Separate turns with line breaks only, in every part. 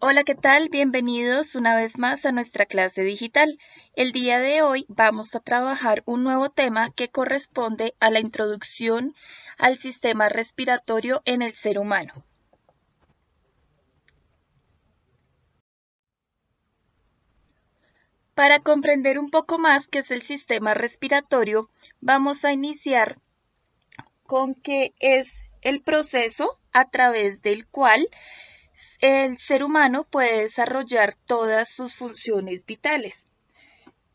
Hola, ¿qué tal? Bienvenidos una vez más a nuestra clase digital. El día de hoy vamos a trabajar un nuevo tema que corresponde a la introducción al sistema respiratorio en el ser humano. Para comprender un poco más qué es el sistema respiratorio, vamos a iniciar con qué es el proceso a través del cual el ser humano puede desarrollar todas sus funciones vitales.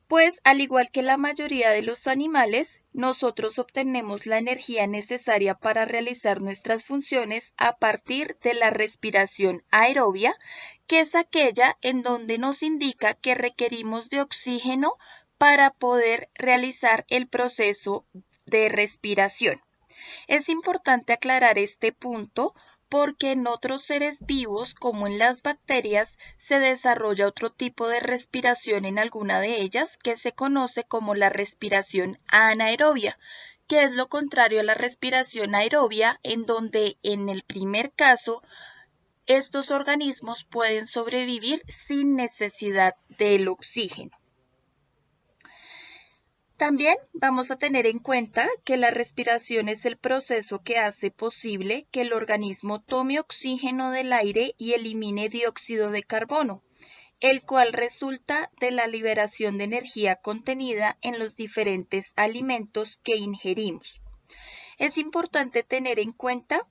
Pues al igual que la mayoría de los animales, nosotros obtenemos la energía necesaria para realizar nuestras funciones a partir de la respiración aerobia, que es aquella en donde nos indica que requerimos de oxígeno para poder realizar el proceso de respiración. Es importante aclarar este punto porque en otros seres vivos, como en las bacterias, se desarrolla otro tipo de respiración en alguna de ellas que se conoce como la respiración anaerobia, que es lo contrario a la respiración aerobia, en donde en el primer caso estos organismos pueden sobrevivir sin necesidad del oxígeno. También vamos a tener en cuenta que la respiración es el proceso que hace posible que el organismo tome oxígeno del aire y elimine dióxido de carbono, el cual resulta de la liberación de energía contenida en los diferentes alimentos que ingerimos. Es importante tener en cuenta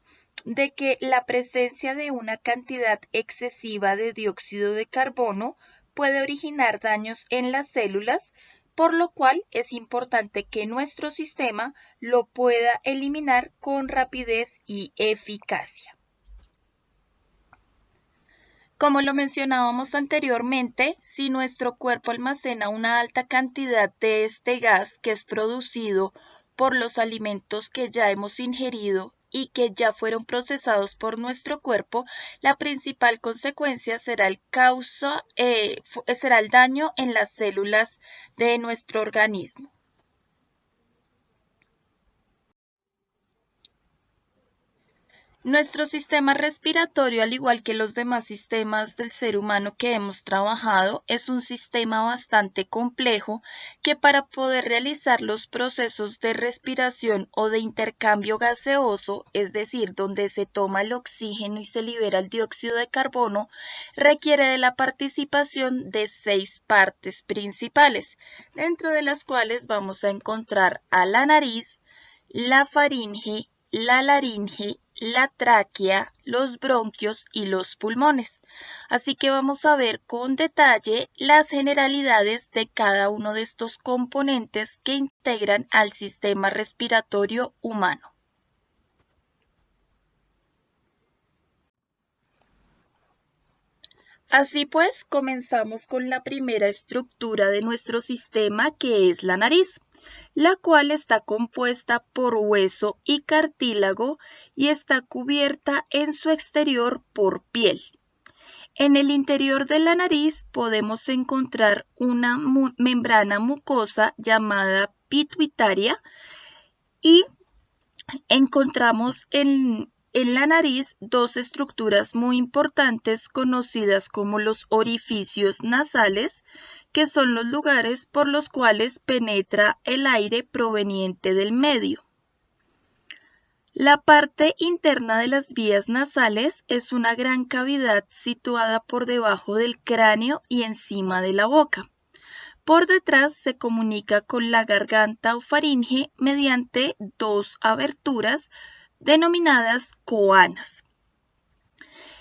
de que la presencia de una cantidad excesiva de dióxido de carbono puede originar daños en las células, por lo cual es importante que nuestro sistema lo pueda eliminar con rapidez y eficacia. Como lo mencionábamos anteriormente, si nuestro cuerpo almacena una alta cantidad de este gas que es producido por los alimentos que ya hemos ingerido y que ya fueron procesados por nuestro cuerpo, la principal consecuencia será será el daño en las células de nuestro organismo. Nuestro sistema respiratorio, al igual que los demás sistemas del ser humano que hemos trabajado, es un sistema bastante complejo que para poder realizar los procesos de respiración o de intercambio gaseoso, es decir, donde se toma el oxígeno y se libera el dióxido de carbono, requiere de la participación de 6 partes principales, dentro de las cuales vamos a encontrar a la nariz, la faringe, la laringe, la tráquea, los bronquios y los pulmones. Así que vamos a ver con detalle las generalidades de cada uno de estos componentes que integran al sistema respiratorio humano. Así pues, comenzamos con la primera estructura de nuestro sistema, que es la nariz, la cual está compuesta por hueso y cartílago y está cubierta en su exterior por piel. En el interior de la nariz podemos encontrar una membrana mucosa llamada pituitaria y encontramos en la nariz dos estructuras muy importantes conocidas como los orificios nasales, que son los lugares por los cuales penetra el aire proveniente del medio. La parte interna de las vías nasales es una gran cavidad situada por debajo del cráneo y encima de la boca. Por detrás se comunica con la garganta o faringe mediante dos aberturas denominadas coanas.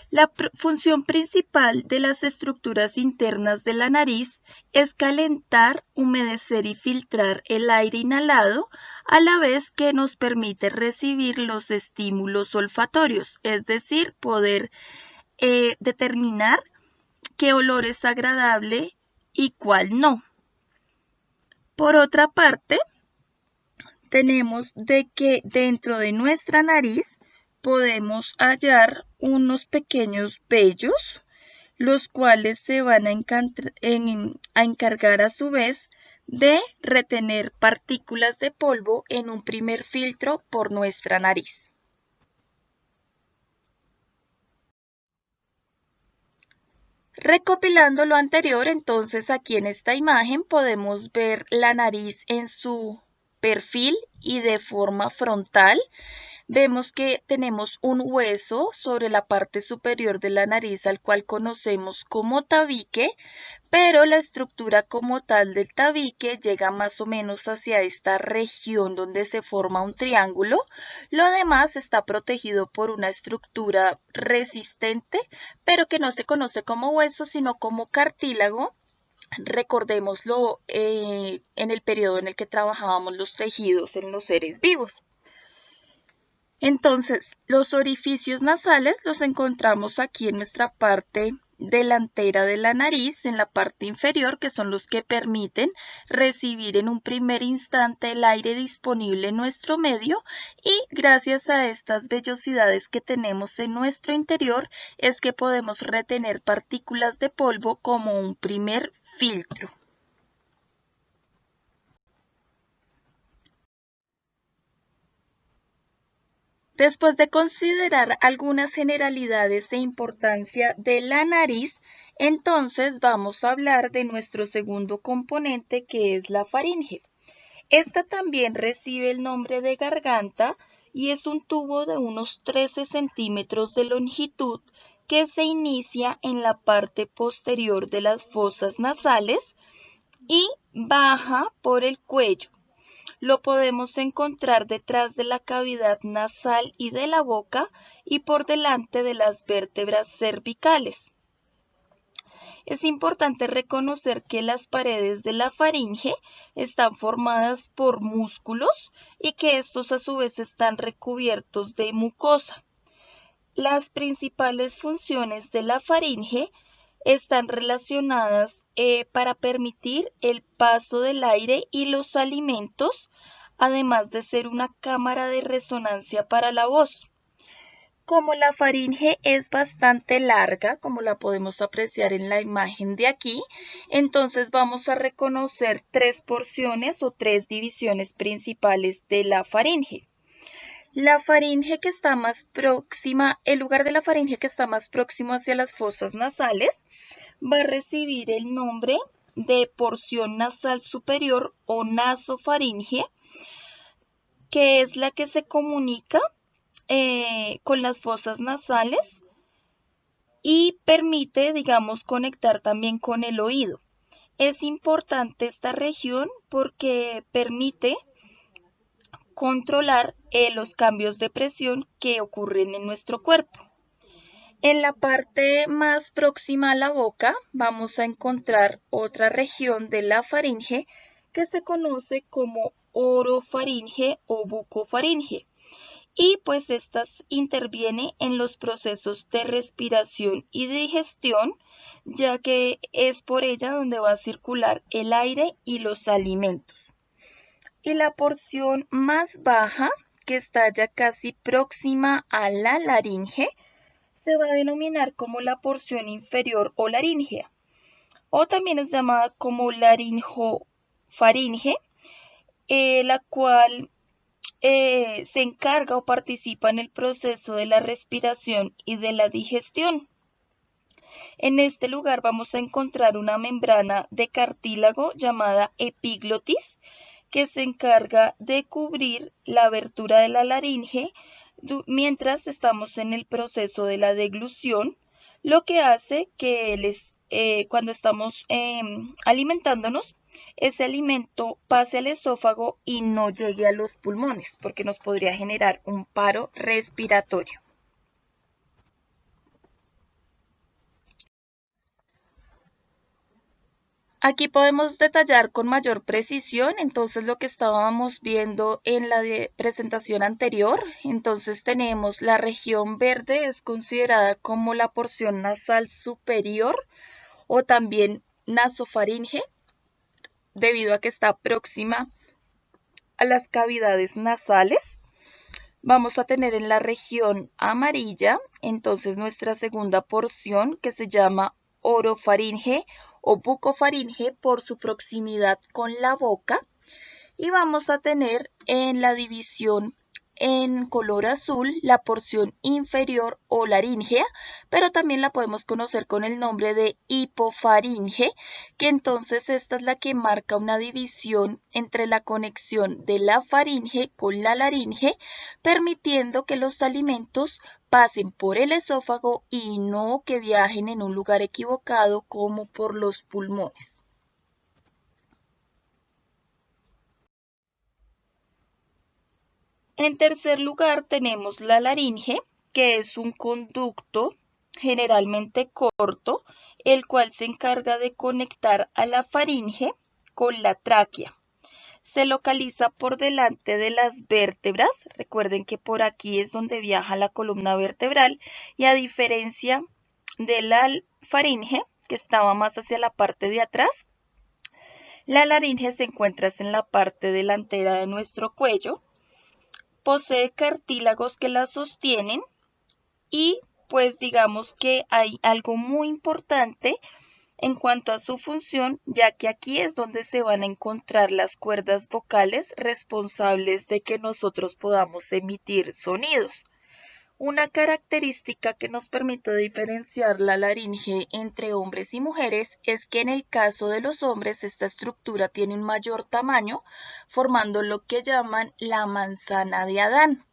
La función principal de las estructuras internas de la nariz es calentar, humedecer y filtrar el aire inhalado, a la vez que nos permite recibir los estímulos olfatorios, es decir, poder determinar qué olor es agradable y cuál no. Por otra parte, tenemos de que dentro de nuestra nariz podemos hallar unos pequeños vellos, los cuales se van a encargar a su vez de retener partículas de polvo en un primer filtro por nuestra nariz. Recopilando lo anterior, entonces aquí en esta imagen podemos ver la nariz en su perfil y de forma frontal. Vemos que tenemos un hueso sobre la parte superior de la nariz al cual conocemos como tabique, pero la estructura como tal del tabique llega más o menos hacia esta región donde se forma un triángulo. Lo demás está protegido por una estructura resistente, pero que no se conoce como hueso, sino como cartílago. Recordémoslo en el periodo en el que trabajábamos los tejidos en los seres vivos. Entonces, los orificios nasales los encontramos aquí en nuestra parte delantera de la nariz, en la parte inferior, que son los que permiten recibir en un primer instante el aire disponible en nuestro medio, y gracias a estas vellosidades que tenemos en nuestro interior es que podemos retener partículas de polvo como un primer filtro. Después de considerar algunas generalidades e importancia de la nariz, entonces vamos a hablar de nuestro segundo componente, que es la faringe. Esta también recibe el nombre de garganta y es un tubo de unos 13 centímetros de longitud que se inicia en la parte posterior de las fosas nasales y baja por el cuello. Lo podemos encontrar detrás de la cavidad nasal y de la boca y por delante de las vértebras cervicales. Es importante reconocer que las paredes de la faringe están formadas por músculos y que estos a su vez están recubiertos de mucosa. Las principales funciones de la faringe están relacionadas para permitir el paso del aire y los alimentos, además de ser una cámara de resonancia para la voz. Como la faringe es bastante larga, como la podemos apreciar en la imagen de aquí, entonces vamos a reconocer tres porciones o tres divisiones principales de la faringe. La faringe que está más próxima, el lugar de la faringe que está más próximo hacia las fosas nasales, va a recibir el nombre de porción nasal superior o nasofaringe, que es la que se comunica con las fosas nasales y permite, digamos, conectar también con el oído. Es importante esta región porque permite controlar los cambios de presión que ocurren en nuestro cuerpo. En la parte más próxima a la boca vamos a encontrar otra región de la faringe que se conoce como orofaringe o bucofaringe. Y pues estas interviene en los procesos de respiración y digestión, ya que es por ella donde va a circular el aire y los alimentos. Y la porción más baja, que está ya casi próxima a la laringe, se va a denominar como la porción inferior o laringea, o también es llamada como laringofaringe, la cual se encarga o participa en el proceso de la respiración y de la digestión. En este lugar vamos a encontrar una membrana de cartílago llamada epiglotis, que se encarga de cubrir la abertura de la laringe mientras estamos en el proceso de la deglución, lo que hace que cuando estamos alimentándonos, ese alimento pase al esófago y no llegue a los pulmones, porque nos podría generar un paro respiratorio. Aquí podemos detallar con mayor precisión, entonces lo que estábamos viendo en la presentación anterior. Entonces tenemos la región verde, es considerada como la porción nasal superior o también nasofaringe, debido a que está próxima a las cavidades nasales. Vamos a tener en la región amarilla, entonces nuestra segunda porción, que se llama orofaringe o bucofaringe por su proximidad con la boca. Y vamos a tener en la división en color azul la porción inferior o laríngea, pero también la podemos conocer con el nombre de hipofaringe, que entonces esta es la que marca una división entre la conexión de la faringe con la laringe, permitiendo que los alimentos pasen por el esófago y no que viajen en un lugar equivocado como por los pulmones. En tercer lugar tenemos la laringe, que es un conducto generalmente corto, el cual se encarga de conectar a la faringe con la tráquea. Se localiza por delante de las vértebras. Recuerden que por aquí es donde viaja la columna vertebral y a diferencia de la faringe, que estaba más hacia la parte de atrás, la laringe se encuentra en la parte delantera de nuestro cuello. Posee cartílagos que la sostienen y pues digamos que hay algo muy importante en cuanto a su función, ya que aquí es donde se van a encontrar las cuerdas vocales responsables de que nosotros podamos emitir sonidos. Una característica que nos permite diferenciar la laringe entre hombres y mujeres es que en el caso de los hombres esta estructura tiene un mayor tamaño, formando lo que llaman la manzana de Adán,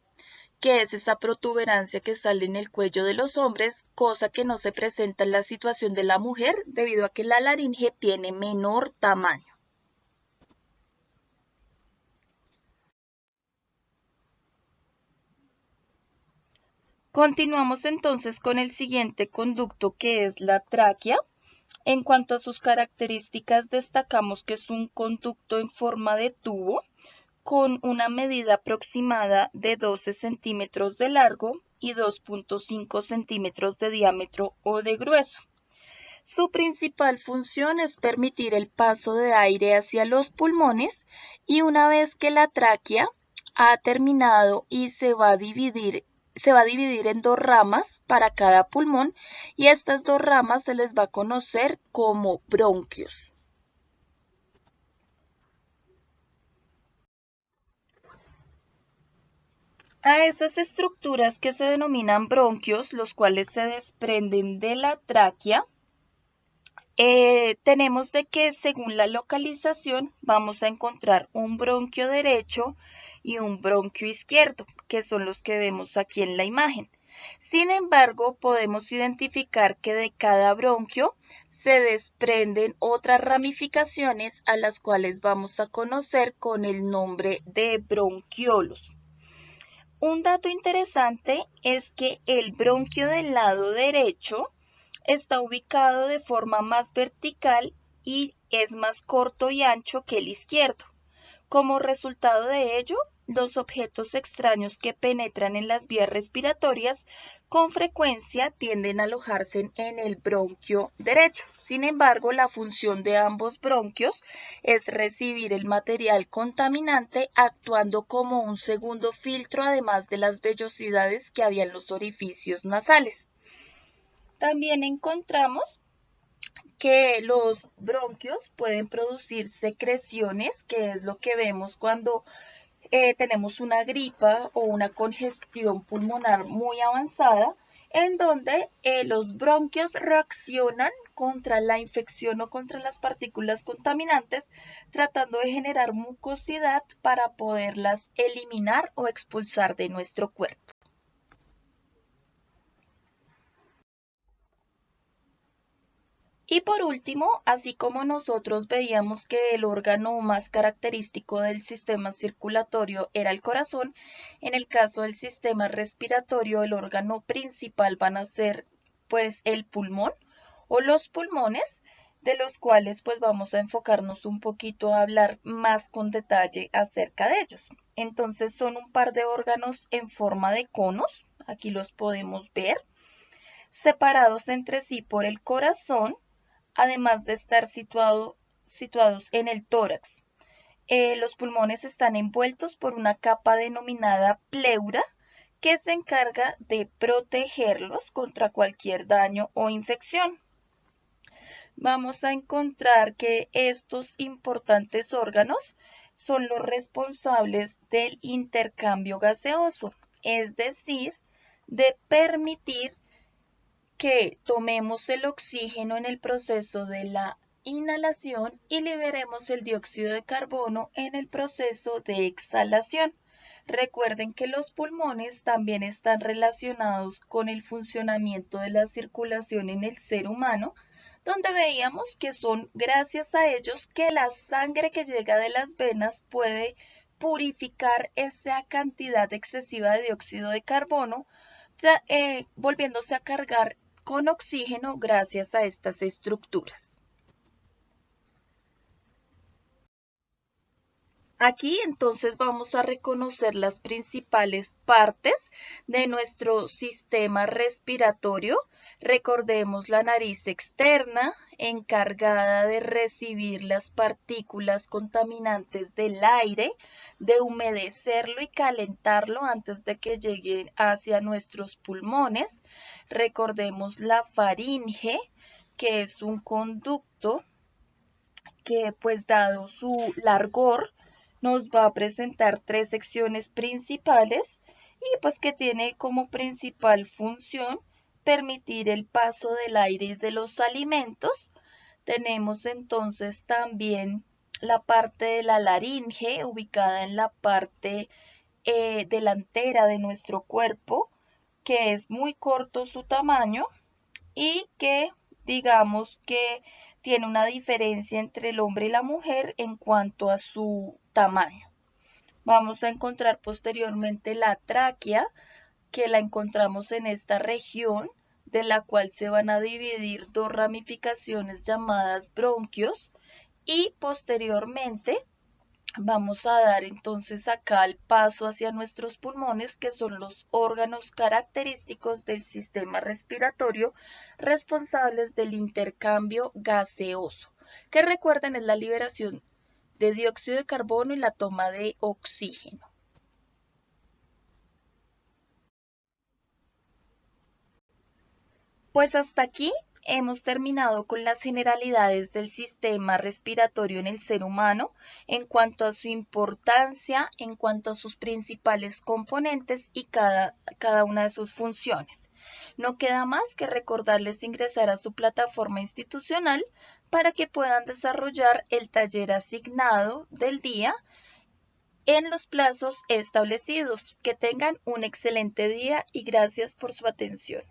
que es esa protuberancia que sale en el cuello de los hombres, cosa que no se presenta en la situación de la mujer debido a que la laringe tiene menor tamaño. Continuamos entonces con el siguiente conducto, que es la tráquea. En cuanto a sus características, destacamos que es un conducto en forma de tubo con una medida aproximada de 12 centímetros de largo y 2.5 centímetros de diámetro o de grueso. Su principal función es permitir el paso de aire hacia los pulmones y una vez que la tráquea ha terminado y se va a dividir en dos ramas para cada pulmón y estas dos ramas se les va a conocer como bronquios. A esas estructuras que se denominan bronquios, los cuales se desprenden de la tráquea, tenemos de que según la localización vamos a encontrar un bronquio derecho y un bronquio izquierdo, que son los que vemos aquí en la imagen. Sin embargo, podemos identificar que de cada bronquio se desprenden otras ramificaciones a las cuales vamos a conocer con el nombre de bronquiolos. Un dato interesante es que el bronquio del lado derecho está ubicado de forma más vertical y es más corto y ancho que el izquierdo. Como resultado de ello, los objetos extraños que penetran en las vías respiratorias con frecuencia tienden a alojarse en el bronquio derecho. Sin embargo, la función de ambos bronquios es recibir el material contaminante actuando como un segundo filtro además de las vellosidades que había en los orificios nasales. También encontramos que los bronquios pueden producir secreciones, que es lo que vemos cuando tenemos una gripa o una congestión pulmonar muy avanzada, en donde los bronquios reaccionan contra la infección o contra las partículas contaminantes, tratando de generar mucosidad para poderlas eliminar o expulsar de nuestro cuerpo. Y por último, así como nosotros veíamos que el órgano más característico del sistema circulatorio era el corazón, en el caso del sistema respiratorio, el órgano principal van a ser pues el pulmón o los pulmones, de los cuales pues vamos a enfocarnos un poquito a hablar más con detalle acerca de ellos. Entonces son un par de órganos en forma de conos, aquí los podemos ver, separados entre sí por el corazón, además de estar situados en el tórax. Los pulmones están envueltos por una capa denominada pleura que se encarga de protegerlos contra cualquier daño o infección. Vamos a encontrar que estos importantes órganos son los responsables del intercambio gaseoso, es decir, de permitir que tomemos el oxígeno en el proceso de la inhalación y liberemos el dióxido de carbono en el proceso de exhalación. Recuerden que los pulmones también están relacionados con el funcionamiento de la circulación en el ser humano, donde veíamos que son gracias a ellos que la sangre que llega de las venas puede purificar esa cantidad excesiva de dióxido de carbono, volviéndose a cargar con oxígeno gracias a estas estructuras. Aquí entonces vamos a reconocer las principales partes de nuestro sistema respiratorio. Recordemos la nariz externa, encargada de recibir las partículas contaminantes del aire, de humedecerlo y calentarlo antes de que lleguen hacia nuestros pulmones. Recordemos la faringe, que es un conducto que, pues dado su largor, nos va a presentar tres secciones principales y pues que tiene como principal función permitir el paso del aire y de los alimentos. Tenemos entonces también la parte de la laringe ubicada en la parte delantera de nuestro cuerpo, que es muy corto su tamaño y que digamos que tiene una diferencia entre el hombre y la mujer en cuanto a su tamaño. Vamos a encontrar posteriormente la tráquea, que la encontramos en esta región, de la cual se van a dividir dos ramificaciones llamadas bronquios, y posteriormente vamos a dar entonces acá el paso hacia nuestros pulmones, que son los órganos característicos del sistema respiratorio responsables del intercambio gaseoso, que recuerden es la liberación de dióxido de carbono y la toma de oxígeno. Pues hasta aquí hemos terminado con las generalidades del sistema respiratorio en el ser humano en cuanto a su importancia, en cuanto a sus principales componentes y cada una de sus funciones. No queda más que recordarles ingresar a su plataforma institucional para que puedan desarrollar el taller asignado del día en los plazos establecidos. Que tengan un excelente día y gracias por su atención.